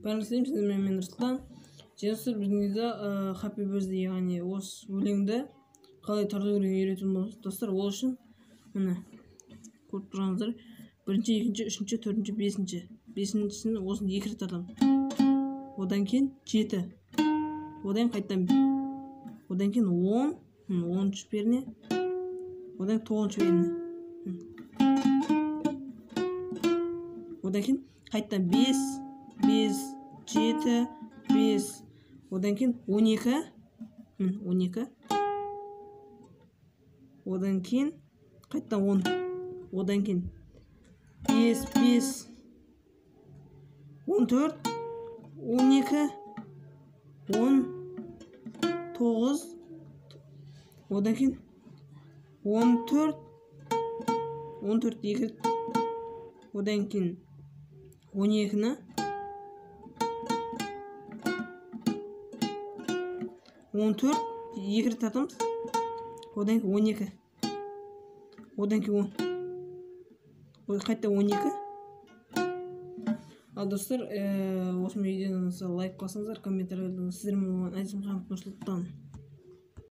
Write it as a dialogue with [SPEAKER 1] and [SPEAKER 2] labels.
[SPEAKER 1] Бәріңізге сіздермен мен Руслан. Достар, біздің видеода Happy Birthday, яғни осы өлеңді қалай тарату керегін үйретемін достар. Ол үшін міне көріп тұрғаныңыздар, бірінші, екінші, үшінші, төртінші, бесінші. Бесіншісін осыны 2 рет тартамын. Одан кейін 7. Одан қайттан. Одан кейін 10, 13 беріне. Одан 9 беріне. Одан кейін қайттан 5, 7, 5. Одан кейін 12. 12. Одан кейін қайттан 10. Одан кейін 5, 5, 14, 12, 10, 9. Одан кейін 14, 14 2. Одан кейін 12-ні 14 2 рет тартамыз. Одан кейін 12. Одан кейін 10. Қайта 12. Ал достар, осы видеоны лайк қылсаңыздар, комментарий жазыңыздар. Сіздермен болған Әзім Мұхаммед Нұрсұлтан.